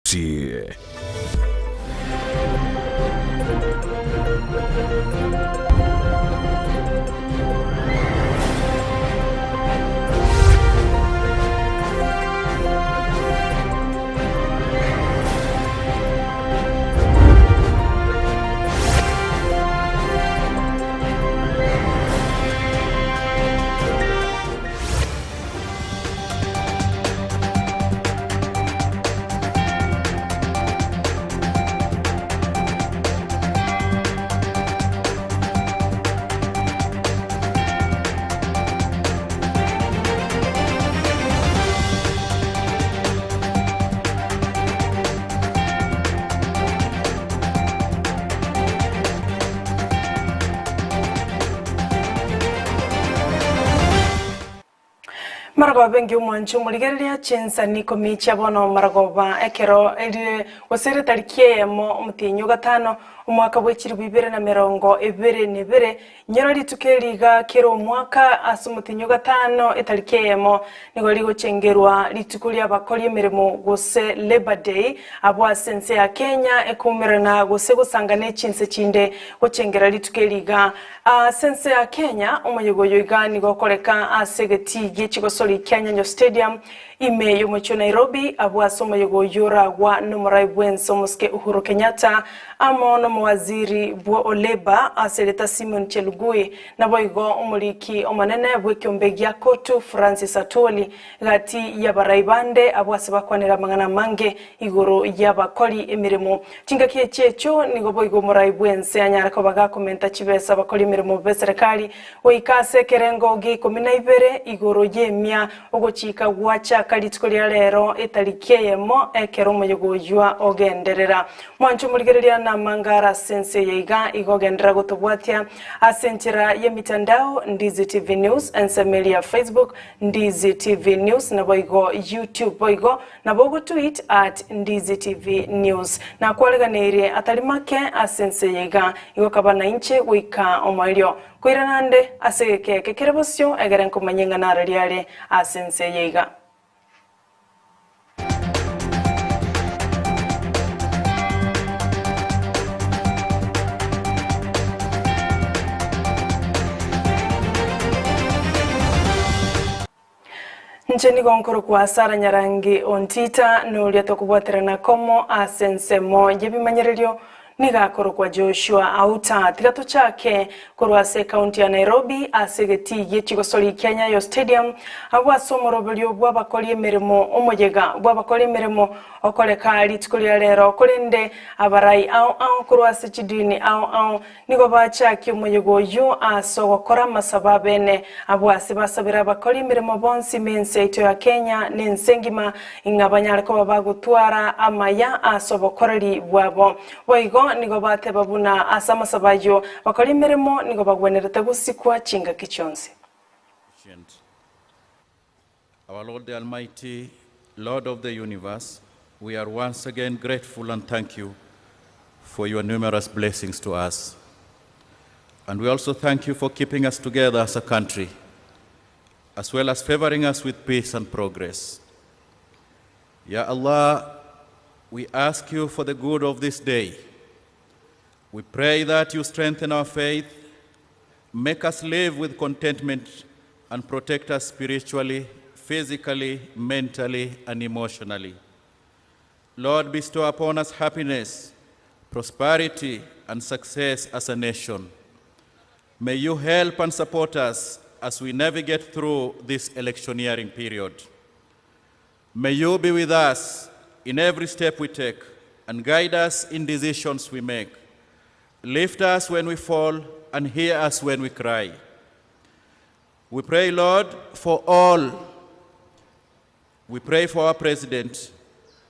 kaunti. Maragoba bengi umwanchu muligereria Chinsa Ikomi chabono maragoba ekero eli wasere tarikie mo mutinyo gatano umwaka bw'ekiri 2022 nyero litukeliga kero umwaka asumutinyo gatano etarikie mo nigo ligocengerwa litukulia bakoli emirimo gose Labor Day abwa sense ya Kenya ekumirana gose gusangane Chinsa chinde gocengera litukeliga sense ya Kenya umuyogoyo igani gokoreka asegeti gichigosoli Kenya Stadium ime yomocho Nairobi abwa somo yogoyora wa nomorai bwenso muske Uhuru Kenyatta amono mwaziri bwa oleba aseleta Simon Chelugui na boigo umuliki omanene bwekyombegi ya kotu Francis Atwoli gati yabaraibande abwa sebakwanira mangana mange igoro yabakoli emirimo tingakiye checho nigo boigo morai bwense anyara ko baga komenta chibesa bakoli emirimo beserikali oikase kerengo gi 12 igoro yemya ogochika gwacha kalitikolia lero etarikeyemo ekero moyogoywa ogenderera mwanchu muligereria na mangara sense yeiga igogendera gotobwatia asentira ye mitandao Ndizi TV News ensemelia Facebook Ndizi TV News na boigo YouTube boigo na bogo tweet @Ndizi TV News na kwaleganire atalimake asense yeiga igokabana inche wika omailio Kwiranande asegeke kekerebosyo egeren kumanyenga naraliale asense yeiga Ncheni gonkoro kwa Sara Nyarangi ontita nulia tokubwaterana komo asense mo yebimanyererio nigakoro kwa Joshua auta tigato chake korwase county ya Nairobi asegeti yechigosoli Kenya yo stadium abwa somorobelio bwa bakoli emirimo omojega bwa bakoli emirimo okoleka litikulia lero kolende abarai au korwase chidini au nigo bachaki omojego yu asogokora masababene abwa sibasabira bakoli emirimo bonsi mense ito ya Kenya nensengima ingabanyarako bagutwara amaya asobokoreri bwabo boigo nigo bate babuna asama sabayo bakoli emirimo nigo bagwenerete gusikwa chinga kichonsi. Our Lord the Almighty, Lord of the universe, we are once again grateful and thank you for your numerous blessings to us. And we also thank you for keeping us together as a country, as well as favoring us with peace and progress. Ya Allah, we ask you for the good of this day. We pray that you strengthen our faith, make us live with contentment, and protect us spiritually, physically, mentally, and emotionally. Lord, bestow upon us happiness, prosperity, and success as a nation. May you help and support us as we navigate through this electioneering period. May you be with us in every step we take and guide us in decisions we make. Lift us when we fall and hear us when we cry. We pray, Lord, for all. We pray for our president.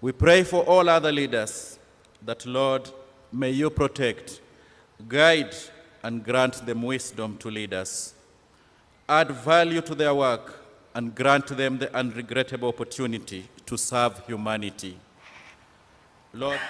We pray for all other leaders that, Lord, may you protect, guide, and grant them wisdom to lead us. Add value to their work and grant them the unregrettable opportunity to serve humanity. Lord,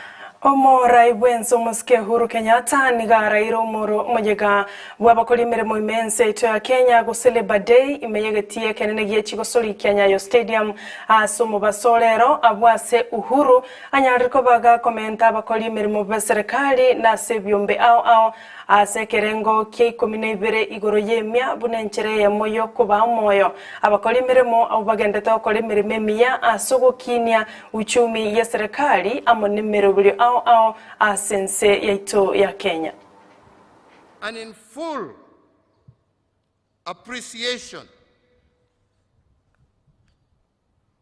Omorai bwenso muske Uhuru Kenyatta nigarairo moro mojega wabakoli mirimo imense ito ya Kenya guseleba day imeyegetie kenene giye soli Kenya yo stadium asomo basolero abwase Uhuru anyariko baga komenta abakoli mirimo beserikali na sebyombe ao asekerengo ke 12 igoro yemya bunenchere ya moyo kuba moyo abakoli mirimo abagendeta bakoli mirimo miya asogo kinya uchumi ya serikali amonimero buli asense yaito ya Kenya. And in full appreciation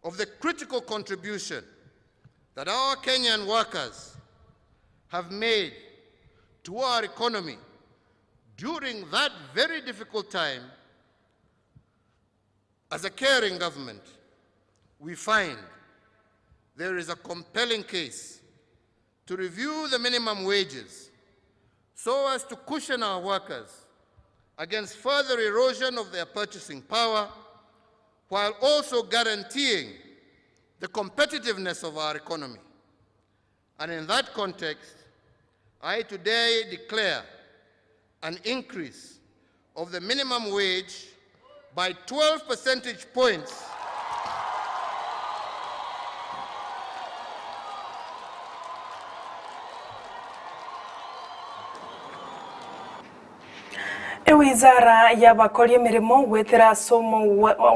of the critical contribution that our Kenyan workers have made to our economy during that very difficult time, as a caring government, we find there is a compelling case to review the minimum wages so as to cushion our workers against further erosion of their purchasing power, while also guaranteeing the competitiveness of our economy. And in that context, I today declare an increase of the minimum wage by 12 percentage points Wizara ya bakoli emirimo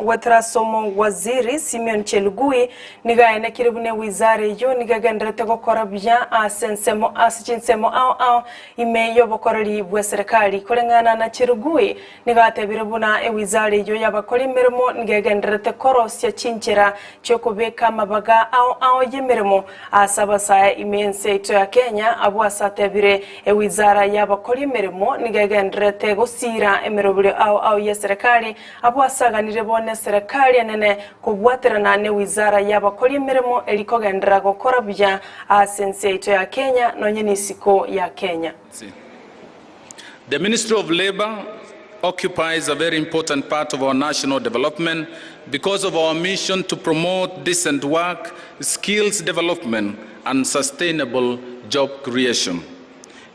wetera somo waziri Simeon Chelugui nigaene kiribune wizara yo nigagenderete gukora bya asinsemo ao imeyo bokorari bwa serikali kolengana na Chelugui nigatebire buna wizara yo yabakoli emirimo nigagenderete korosya chinchera cyo kubeka mabaga ao yemirimo asabasa imense ito ya Kenya abwasatebire wizara yabakoli emirimo nigagenderete sira emerobule au ya serikali abwasaganire bone serikali anene kubwaterana ne wizara y'abakoli emirimo elikogendera gukora bya asense ito ya Kenya nonye nisiko ya Kenya. The Ministry of Labor occupies a very important part of our national development because of our mission to promote decent work, skills development and sustainable job creation.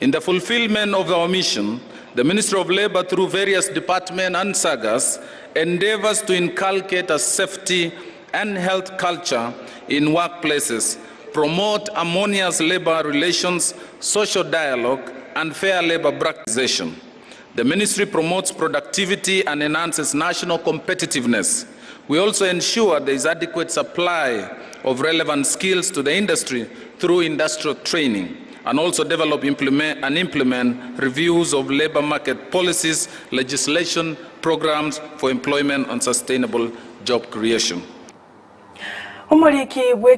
In the fulfillment of our mission, the Ministry of Labor, through various departments and sagas, endeavors to inculcate a safety and health culture in workplaces, promote harmonious labor relations, social dialogue, and fair labor practice. The Ministry promotes productivity and enhances national competitiveness. We also ensure there is adequate supply of relevant skills to the industry through industrial training, and also develop, implement reviews of labor market policies, legislation, programs for employment and sustainable job creation. Umoliki bwe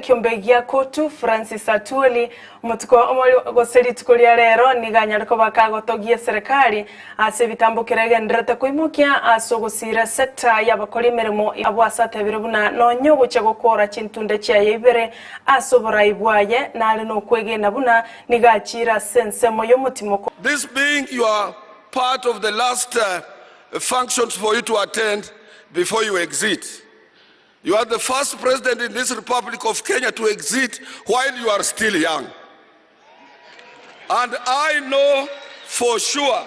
kiombe gya kotu Francis Atwoli mutuko omoli goseri tukolia rero niganyariko bakagotogie serikali ase bitambukira gendrete kuimukia asogosira sekta y'abakoli mirimo abwasatebire buna nonyo cyo gukora cintunde cya yibere asobora ibwaye nali no kwegena buna nigachira sensemo y'omutimo. This being your part of the last functions for you to attend before you exit. You are the first president in this Republic of Kenya to exit while you are still young. And I know for sure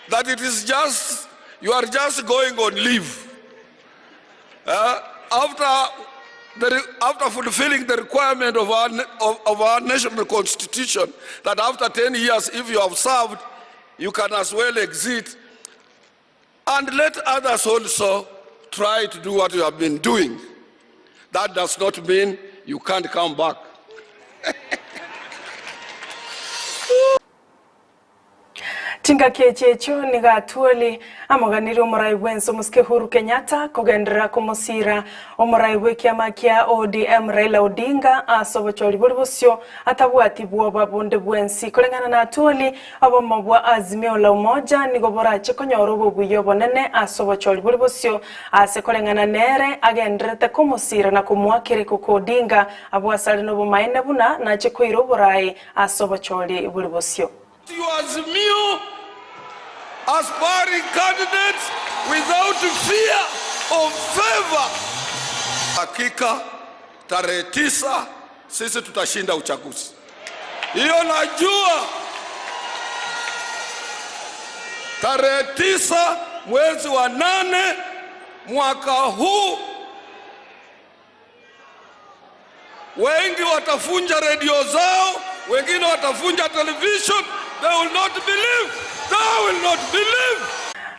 that it is just, you are just going on leave. After fulfilling the requirement of our national constitution, that after 10 years, if you have served, you can as well exit. And let others also try to do what you have been doing. That does not mean you can't come back. Tinga kechecho niga Atwoli amaganiro omorai bwenso muske Uhuru Kenyatta kogendera kumusira omorai wekiama kia ODM Raila Odinga asobochori bulibusyo atabwati bwoba bonde bwensi kolengana na Atwoli abomabwa azimio la umoja nigobora chekonyoro bubuyo bonene asobochori bulibusyo asekolengana nere agenderete kumusira na kumwakire kuko Odinga abwasali no bumaine buna na chekwiro borai asobochori bulibusyo. You azimio aspiring candidates without fear of favor. Hakika tarehe 9 sisi tutashinda uchaguzi. Hiyo najua. Tarehe 9 mwezi wa 8 mwaka huu, wengi watafunja redio zao, wengine watafunja television. They will not believe. They will not believe.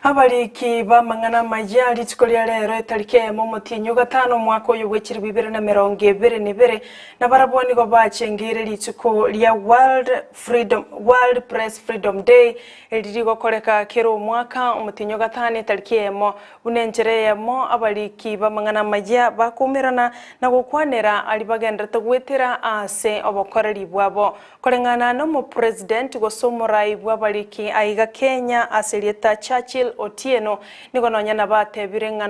Abaliki bamangana majali tukolia lero tarike momotinyo gatano mwaka uyu wekiri 2022 na baraboni go bachengire lituko lya World Press Freedom Day elirigo koleka kero mwaka umutinyo gatano tarike mo unenjere mo abaliki bamangana majya bakumirana na gukwanera alibagenda tagwetera ase obokoreri bwabo kolengana no mu president gosomorai bw'abaliki aiga Kenya aselieta Churchill Otieno niko nonyana batebire ngano